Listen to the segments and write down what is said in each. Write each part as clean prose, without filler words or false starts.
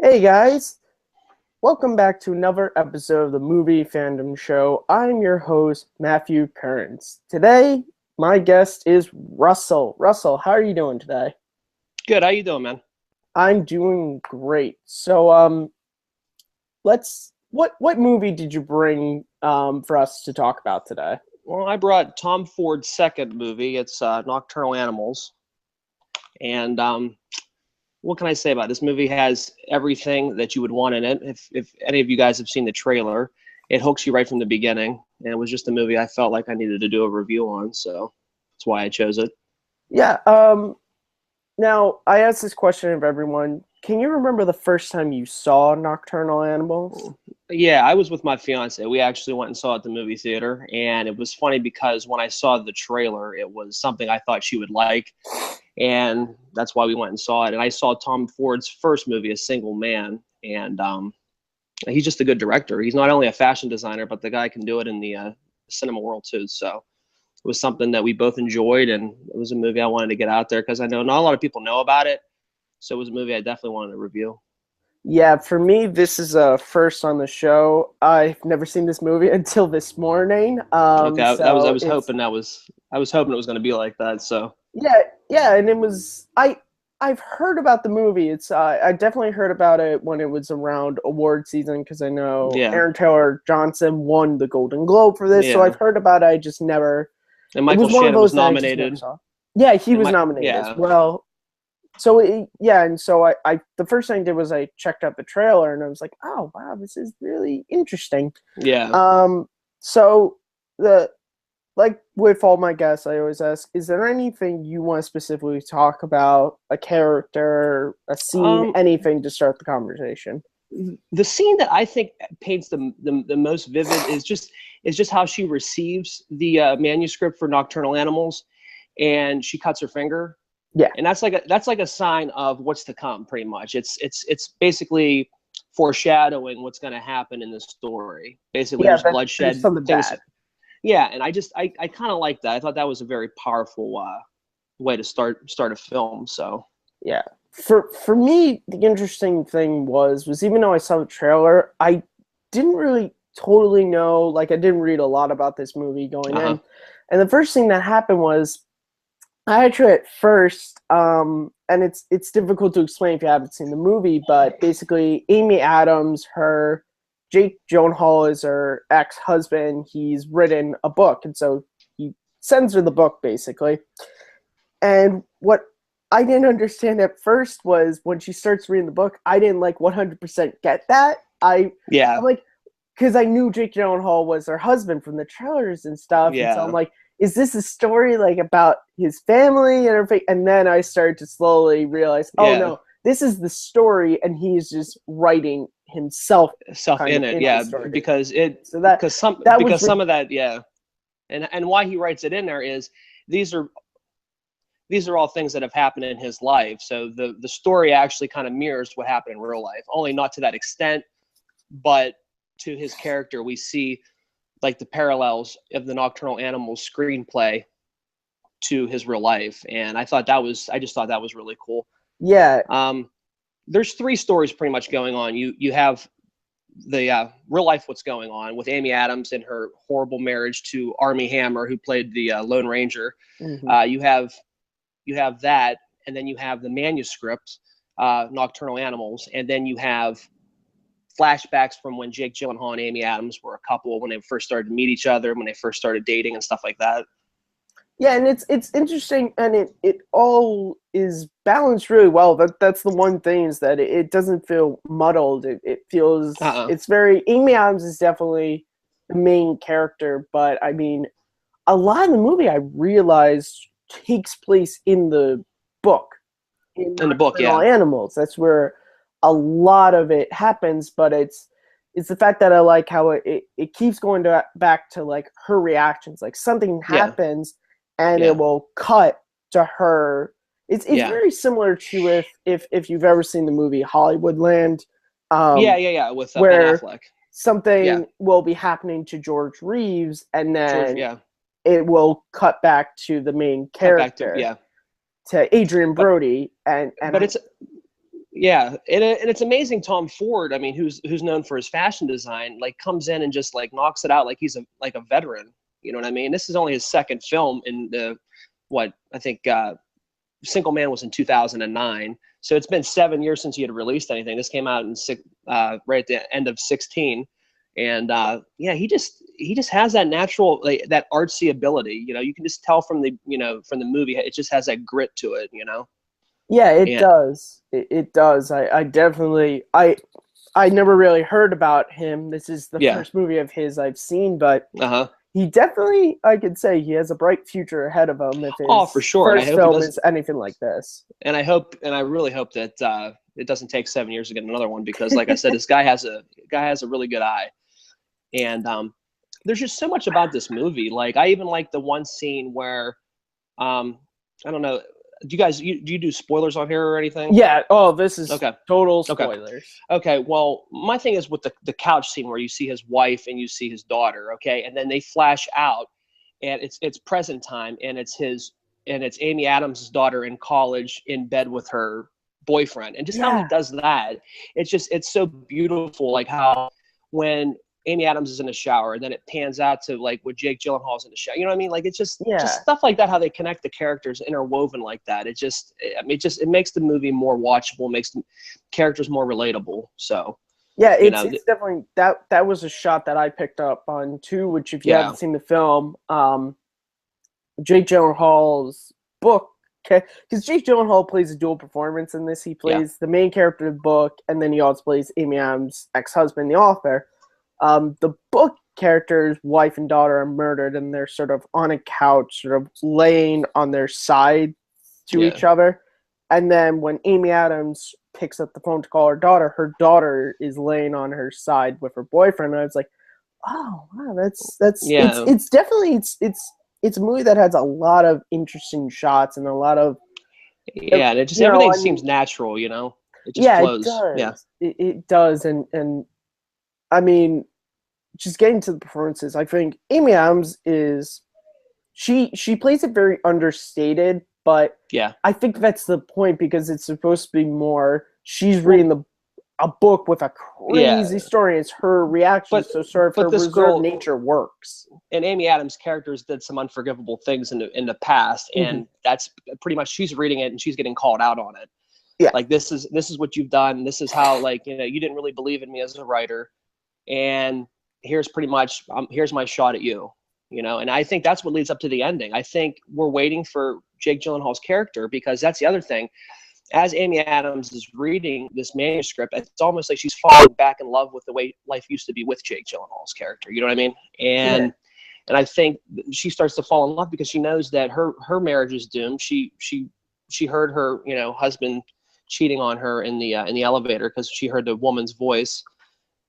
Hey guys, welcome back to another episode of the Movie Fandom Show. I'm your host, Matthew Kearns. Today, my guest is Russell. Russell, how are you doing today? Good. How you doing, man? I'm doing great. So, what movie did you bring for us to talk about today? Well, I brought Tom Ford's second movie. It's Nocturnal Animals. And what can I say about it? This movie has everything that you would want in it. If any of you guys have seen the trailer, it hooks you right from the beginning. And it was just a movie I felt like I needed to do a review on. So that's why I chose it. Yeah, now I asked this question of everyone. Can you remember the first time you saw Nocturnal Animals? Yeah, I was with my fiance. We actually went and saw it at the movie theater, and it was funny because when I saw the trailer, it was something I thought she would like, and that's why we went and saw it. And I saw Tom Ford's first movie, A Single Man, and he's just a good director. He's not only a fashion designer, but the guy can do it in the cinema world too. So it was something that we both enjoyed, and it was a movie I wanted to get out there because I know not a lot of people know about it. So it was a movie I definitely wanted to review. Yeah, for me, this is a first on the show. I've never seen this movie until this morning. Okay, I So was it's hoping I was hoping it was going to be like that. So yeah, yeah, and it was I've heard about the movie. It's I definitely heard about it when it was around award season because I know yeah, Aaron Taylor Johnson won the Golden Globe for this. So I've yeah. heard about it. I just never. And It Michael was one of Shannon was those that I just never nominated. saw. Yeah, he And was nominated as yeah, well. So yeah, and so I the first thing I did was I checked out the trailer and I was like, oh wow, this is really interesting. yeah. Um, so the like with all my guests, I always ask, is there anything you want to specifically talk about, a character, a scene, Um, anything to start the conversation? the scene that I think paints the most vivid is just how she receives the manuscript for Nocturnal Animals, and she cuts her finger, Yeah, and that's like a sign of what's to come. Pretty much, it's basically foreshadowing what's going to happen in the story. Basically, yeah, there's that there's bloodshed, something things. bad. Yeah, and I kind of like that. I thought that was a very powerful way to start a film. So Yeah. For me, the interesting thing was even though I saw the trailer, I didn't really totally know, like I didn't read a lot about this movie going uh huh. in. And the first thing that happened was I actually at first, and it's difficult to explain if you haven't seen the movie, but basically Amy Adams, her Jake Gyllenhaal is her ex-husband. He's written a book, and so he sends her the book basically. And what I didn't understand at first was when she starts reading the book, I didn't like 100% get that. I'm Yeah, like, because I knew Jake Gyllenhaal was her husband from the trailers and stuff, and so I'm yeah, like, is this a story like about his family and everything? And then I started to slowly realize, oh yeah. no, this is the story, and he's just writing himself Self kind of in it, in the yeah, story. because So that was some of that, yeah, and why he writes it in there is these are these are all things that have happened in his life. So the story actually kind of mirrors what happened in real life, only not to that extent, but to his character, we see like the parallels of the Nocturnal Animals screenplay to his real life, and I just thought that was really cool. yeah, Um, there's three stories pretty much going on. You have the real life what's going on with Amy Adams and her horrible marriage to Armie Hammer, who played the Lone Ranger. mm-hmm. Uh, you have you have that, and then you have the manuscript, Nocturnal Animals, and then you have flashbacks from when Jake Gyllenhaal and Amy Adams were a couple, when they first started to meet each other, when they first started dating and stuff like that. Yeah, and it's interesting, and it all is balanced really well. That's the one thing is that it doesn't feel muddled. It feels Uh-uh. it's very Amy Adams is definitely the main character, but I mean, a lot of the movie I realized takes place in the book in In the book, Nocturnal yeah. Animals. That's where a lot of it happens, but it's the fact that I like how it keeps going back to like her reactions. Like something Yeah. happens and it Yeah. will cut to her. It's Yeah. very similar to if you've ever seen the movie Hollywoodland, Yeah, yeah, yeah, with Ben where Affleck. Yeah. something will be happening to George Reeves and George, then yeah. it will cut back to the main Cut back to character, yeah. to Adrian But Brody, and but I, it's Yeah, and it's amazing. Tom Ford, I mean, who's known for his fashion design, like comes in and just like knocks it out like he's a veteran. You know what I mean? This is only his second film in the what I think Single Man was in 2009. So it's been 7 years since he had released anything. This came out in right at the end of 16, and yeah, he just has that natural like, that artsy ability. You know, you can just tell from the from the movie, it just has that grit to it. You know, Yeah, it and does. It does. I definitely I never really heard about him. This is the yeah, first movie of his I've seen, but uh-huh. he definitely, I could say, he has a bright future ahead of him if Oh, for his sure. And I first hope he film does. is anything like this. And I really hope that it doesn't take 7 years to get another one because, like I said, this guy has a really good eye. And there's just so much about this movie. Like I even like the one scene where I don't know. Do you guys do you do spoilers on here or anything? Yeah. Oh, this is Okay. total Okay. spoilers. Okay. Well, my thing is with the couch scene where you see his wife and you see his daughter. Okay, and then they flash out, and it's present time, and it's Amy Adams' daughter in college in bed with her boyfriend, and just how he Yeah. does that. It's so beautiful, like how when Amy Adams is in the shower, and then it pans out to like when Jake Gyllenhaal's in the shower. You know what I mean? Like it's just Yeah. stuff like that. How they connect the characters, interwoven like that. I mean, it makes the movie more watchable, makes the characters more relatable. So Yeah, you know, it's definitely that was a shot that I picked up on too, which if you yeah, haven't seen the film, Jake Gyllenhaal's book, because Jake Gyllenhaal plays a dual performance in this. He yeah, plays the main character of the book, and then he also plays Amy Adams' ex-husband, the author. The book character's wife and daughter are murdered, and they're sort of on a couch, sort of laying on their side to yeah, each other. And then when Amy Adams picks up the phone to call her daughter is laying on her side with her boyfriend. And I was like, oh wow, that's yeah, it's definitely it's a movie that has a lot of interesting shots and a lot of yeah. And it just you know, everything I mean, seems natural. You know, it just yeah, it flows. Yeah, does. It does, and I mean, just getting to the performances, I think Amy Adams is she plays it very understated, but yeah. I think that's the point because it's supposed to be more she's Well, reading a book with a yeah, crazy story. It's her reaction, but so sort of her this reserved girl nature works. and Amy Adams' characters did some unforgivable things in the past, Mm-hmm. and that's pretty much she's reading it and she's getting called out on it. Yeah, Like this is what you've done. This is how like you didn't really believe in me as a writer, and here's pretty much here's my shot at you. And I think that's what leads up to the ending. I think we're waiting for Jake Gyllenhaal's character because that's the other thing. As Amy Adams is reading this manuscript, it's almost like she's falling back in love with the way life used to be with Jake Gyllenhaal's character. You know what I mean? yeah, And I think she starts to fall in love because she knows that her marriage is doomed. She heard her husband cheating on her in the elevator because she heard the woman's voice,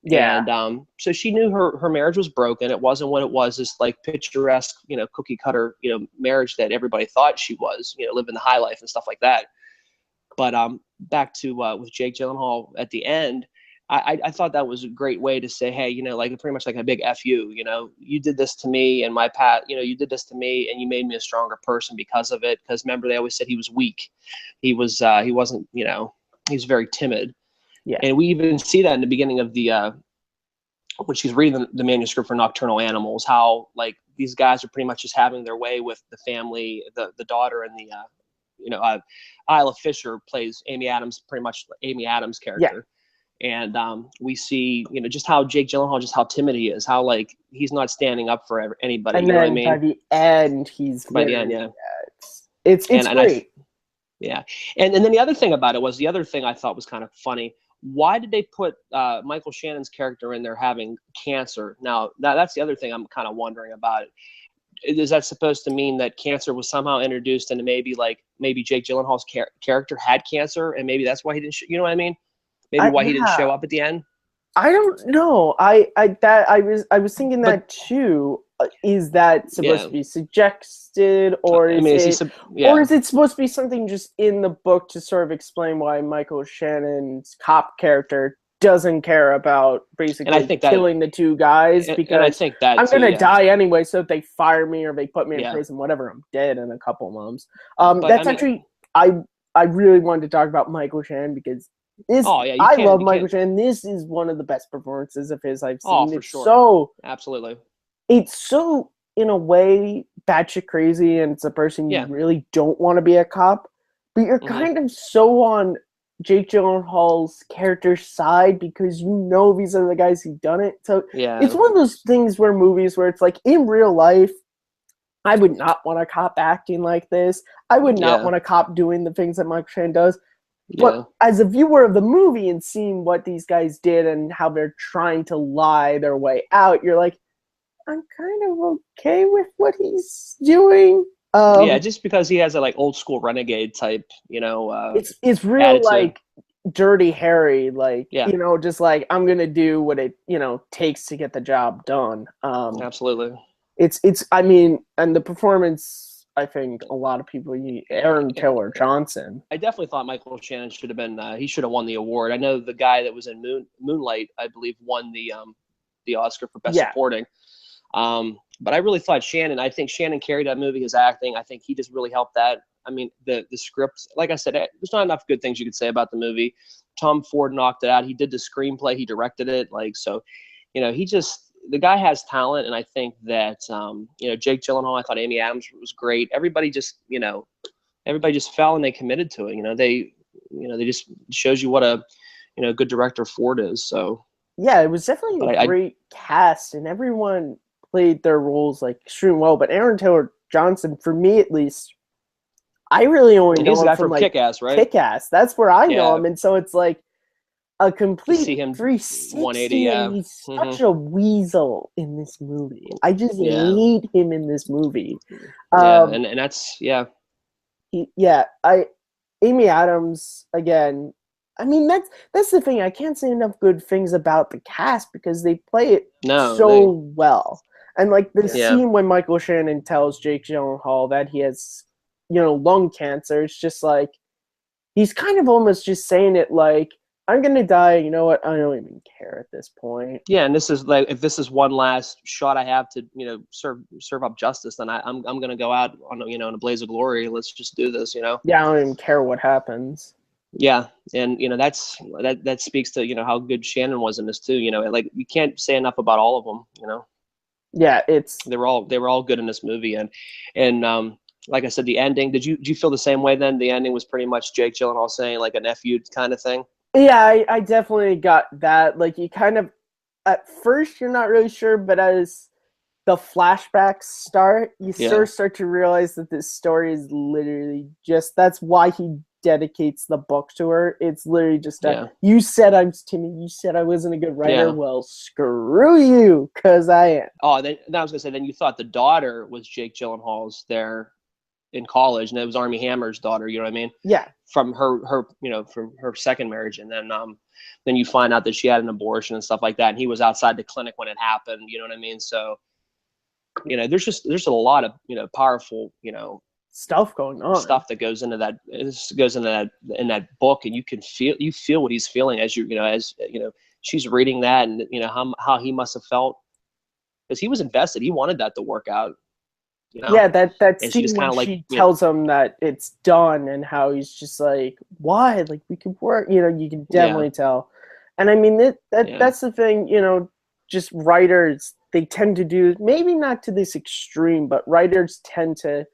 yeah. and so she knew her marriage was broken. It wasn't what it was, this like picturesque cookie cutter marriage that everybody thought she was, living the high life and stuff like that. But back to with Jake Gyllenhaal at the end, I thought that was a great way to say, hey, like pretty much like a big F you, you did this to me and my past, you did this to me and you made me a stronger person because of it. Because remember, they always said he was weak. He wasn't, he was very timid. Yeah. And we even see that in the beginning of the when she's reading the manuscript for Nocturnal Animals, how like these guys are pretty much just having their way with the family, the daughter and the Isla Fisher plays Amy Adams, pretty much Amy Adams' Yeah. character. And we see, just how Jake Gyllenhaal, just how timid he is, how like he's not standing up for anybody. And You know what I then by mean? the end, he's By the very, end, yeah. It's And I great. yeah. And then the other thing about it was the other thing I thought was kind of funny. Why did they put Michael Shannon's character in there having cancer? Now, that's the other thing I'm kind of wondering about. Is that supposed to mean that cancer was somehow introduced and maybe Jake Gyllenhaal's character had cancer and maybe that's why he didn't, you know what I mean? Maybe why he didn't Yeah, show up at the end? I don't know. I was thinking But that too. Is that supposed yeah, to be suggested, or I mean, or yeah, is it supposed to be something just in the book to sort of explain why Michael Shannon's cop character doesn't care about and I basically think that, killing the two guys and I because think that I'm too, gonna yeah, die anyway, so if they fire me or they put me in yeah. prison, whatever, I'm dead in a couple months. But I That's mean, actually I really wanted to talk about Michael Shannon because This Oh yeah, I love you Michael can't. Shannon. This is one of the best performances of his I've Oh, seen. for sure, absolutely. It's so in a way batshit crazy, and it's a person you Yeah. really don't want to be a cop, but you're Hmm. kind of so on Jake Gyllenhaal's character's side because you know these are the guys who've done it. So it's Yeah. one of those things where movies where it's like in real life, I would not want a cop acting like this. I would not Yeah. want a cop doing the things that Michael Shannon does. But Yeah. as a viewer of the movie and seeing what these guys did and how they're trying to lie their way out, you're like, I'm kind of okay with what he's doing. Yeah. Just because he has a like old school renegade type, It's real attitude. like dirty Harry, like Yeah. just like I'm gonna do what it takes to get the job done. Absolutely. It's I mean, and the performance, I think a lot of people, Aaron Taylor Johnson. I definitely thought Michael Shannon should have been. He should have won the award. I know the guy that was in Moonlight, I believe, won the Oscar for best Yeah, supporting. But I really thought Shannon. I think Shannon carried that movie. His acting. I think he just really helped that. I mean, the script. Like I said, there's not enough good things you could say about the movie. Tom Ford knocked it out. He did the screenplay. He directed it. Like so, he just the guy has talent, and I think that Jake Gyllenhaal. I thought Amy Adams was great. Everybody just fell and they committed to it. They just shows you what a good director Ford is. So, yeah, it was definitely a but great cast, and everyone played their roles like extremely well. But Aaron Taylor Johnson, for me at least, I really only and he's know the him guy from from like Kick Ass, right? Kick Ass. That's where I know Yeah, him, and so it's like a to complete see him 180. 360, and Yeah, he's hmm, such a weasel in this movie. I just yeah, hate him in this movie. yeah, Um, and that's yeah, yeah, I Amy Adams again. I mean, that's the thing. I can't say enough good things about the cast because they play it no, so well. And like the yeah, scene when Michael Shannon tells Jake Gyllenhaal that he has, lung cancer, it's just like he's kind of almost just saying it like, I'm gonna die. You know what? I don't even care at this point. yeah. And this is like if this is one last shot I have to serve up justice, then I'm gonna go out on in a blaze of glory. Let's just do this. Yeah, I don't even care what happens. Yeah, and that speaks to how good Shannon was in this too. Like you can't say enough about all of them. Yeah, it's They were all good in this movie, and like I said, the ending. Did you feel the same way then? The ending was pretty much Jake Gyllenhaal saying like an "f you" kind of thing. yeah, I definitely got that. Like you kind of at first you're not really sure, but as the flashbacks start, you Yeah, sort of start to realize that this story is literally just that's why he dedicates the book to her. It's literally just yeah, you said I'm timid, you said I wasn't a good writer. yeah. Well, screw you, cause I am. Oh, then I was gonna say then you thought the daughter was Jake Gyllenhaal's there in college, and it was Army Hammer's daughter. You know what I mean? Yeah, From from her second marriage, and then you find out that she had an abortion and stuff like that, and he was outside the clinic when it happened. You know what I mean? So there's a lot of powerful stuff going on. stuff that goes into that. This goes into that in that book, and you feel what he's feeling as she's reading that, and how he must have felt because he was invested. He wanted that to work out, Yeah, that and she scene just kind when of like she tells him that it's done and how he's just like, why? Like we could work. You can yeah, definitely tell. And I mean yeah, that's the thing. Just writers, they tend to do, maybe not to this extreme, but writers tend to,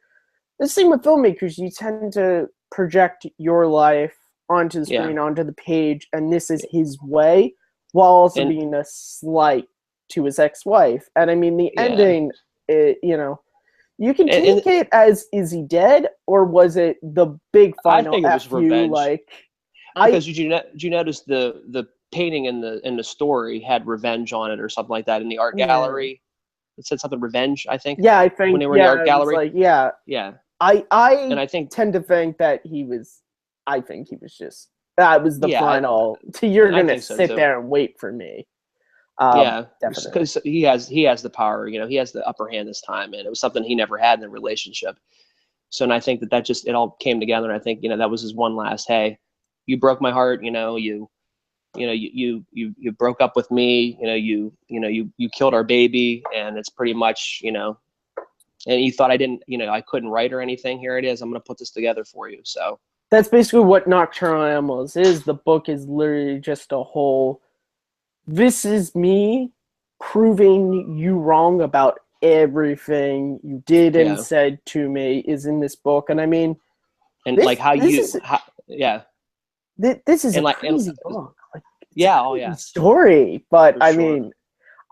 the same with filmmakers, you tend to project your life onto the yeah, screen, onto the page, and this is his way, while also and being a slight to his ex-wife. And I mean, the yeah, ending, you can and take it as, is he dead, or was it the big I final think it was F you? revenge Like, I because did you notice the painting in the story had revenge on it or something like that in the art mm, gallery? It said something revenge, I think, yeah, I when think, they were in the yeah, art it was gallery. like, yeah, Yeah, and I I think tend to think that he was. I think he was just. That was the yeah, final. You're and I gonna think so sit too. there and wait for me. Yeah, Definitely. because he has the power. He has the upper hand this time, and it was something he never had in the relationship. So, and I think that just it all came together. And I think that was his one last. Hey, you broke my heart. You broke up with me. You killed our baby, and it's pretty much. And you thought I didn't. I couldn't write or anything. Here it is. I'm gonna put this together for you. So. that's basically what Nocturnal Animals is. The book is literally just a whole. This is me proving you wrong about everything you did and Yeah, said to me is in this book, and I mean, and like this how this you, is yeah, this is a and crazy book. Like, it's a yeah, oh crazy yes, story, but for I sure. mean,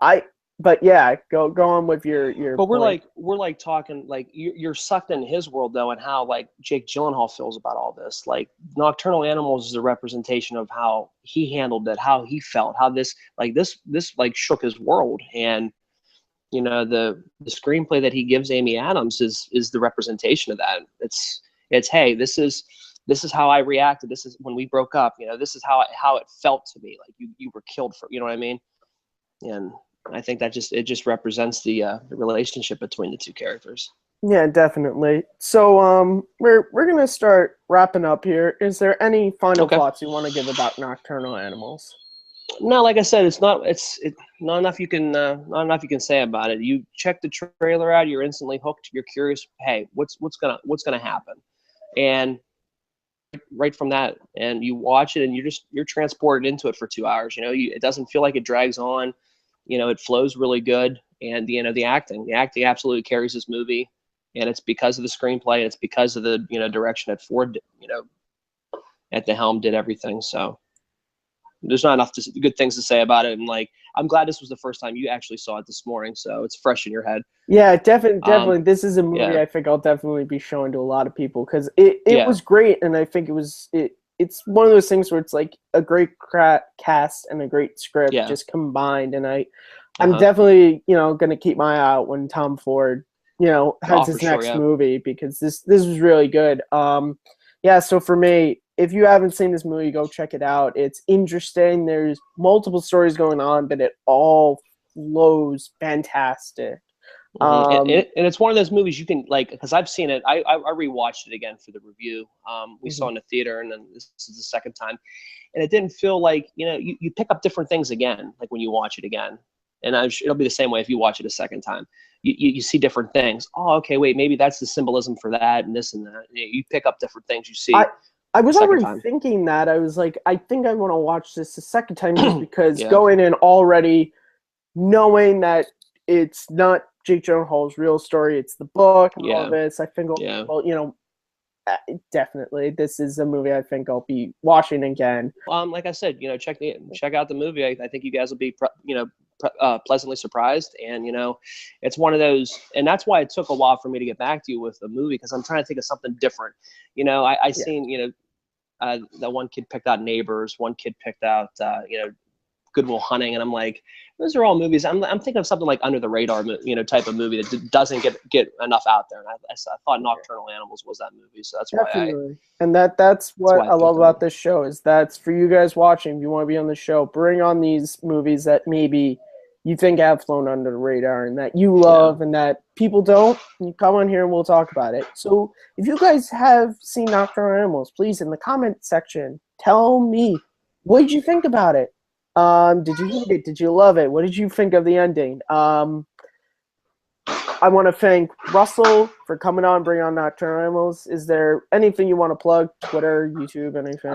I but yeah, go on with your But point. we're like talking like you're sucked into his world though, and how like Jake Gyllenhaal feels about all this. Like Nocturnal Animals is a representation of how he handled it, how he felt, how this like shook his world. And you know the screenplay that he gives Amy Adams is the representation of that. It's hey, this is how I reacted. This is when we broke up. You know, this is how it felt to me. Like you were killed for, you know what I mean? And I think that just represents the relationship between the two characters. Yeah, definitely. So we're gonna start wrapping up here. Is there any final Okay. thoughts you want to give about Nocturnal Animals? No, like I said, it's not enough you can not enough you can say about it. You check the trailer out, you're instantly hooked. You're curious. Hey, what's gonna happen? And right from that, and you watch it, and you're transported into it for 2 hours. You know, it doesn't feel like it drags on. You know, it flows really good, and you know the acting absolutely carries this movie, and it's because of the screenplay, and it's because of the direction that Ford, at the helm did everything. So there's not enough good things to say about it. And like, I'm glad this was the first time you actually saw it this morning, so it's fresh in your head. Yeah, definitely, Um, definitely. This is a movie yeah, I think I'll definitely be showing to a lot of people because it yeah, was great, and I think it's one of those things where it's like a great cast and a great script yeah, just combined, and uh I'm huh. definitely gonna keep my eye out when Tom Ford has Oh, for his sure, next yeah. movie because this was really good. Yeah, so for me, if you haven't seen this movie, go check it out. It's interesting. There's multiple stories going on, but it all flows fantastic. Um, And it's one of those movies you can like because I've seen it. I rewatched it again for the review. We saw mhm. in the theater, and then this is the second time, and it didn't feel like you pick up different things again, like when you watch it again, and it'll be the same way if you watch it a second time. You see different things. Oh, okay, wait, maybe that's the symbolism for that and this and that. You pick up different things you I see I the was second already time. thinking that. I was like, I think I want to watch this a second time just because Yeah, going in already knowing that it's not Jake Gyllenhaal's real story, it's the book and all of yeah, this. I think, yeah. well, definitely, this is a movie I think I'll be watching again. Like I said, check out the movie. I think you guys will be, pleasantly surprised. And it's one of those, and that's why it took a while for me to get back to you with the movie because I'm trying to think of something different. I Yeah, seen, that one kid picked out Neighbors, one kid picked out, Good Will Hunting, and I'm like, those are all movies. I'm thinking of something like Under the Radar, type of movie that doesn't get enough out there. And I thought Nocturnal Animals was that movie, so definitely. And that's that's what why I I love picked it. about this show is that's for you guys watching. If you want to be on the show, bring on these movies that maybe you think have flown under the radar and that you Yeah. love and that people don't. You come on here and we'll talk about it. So if you guys have seen Nocturnal Animals, please in the comment section tell me what did you think about it. Did you hate it? Did you love it? What did you think of the ending? I want to thank Russell for coming on, bringing on Nocturnal Animals. Is there anything you want to plug? Twitter, YouTube, anything?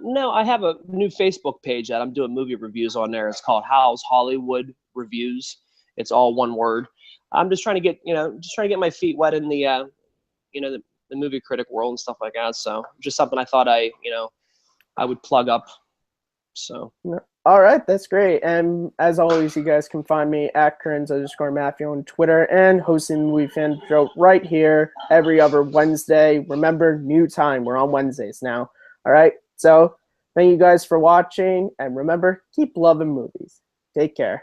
No, I have a new Facebook page that I'm doing movie reviews on there. It's called Hal's Hollywood Reviews. It's all one word. I'm just trying to get my feet wet in the movie critic world and stuff like that. So just something I thought I would plug up. So All right, that's great. And as always, you guys can find me at Kearns_Matthew on Twitter and hosting the Movie Fan Show right here every other Wednesday. Remember, new time. We're on Wednesdays now. All right. So thank you guys for watching. And remember, keep loving movies. Take care.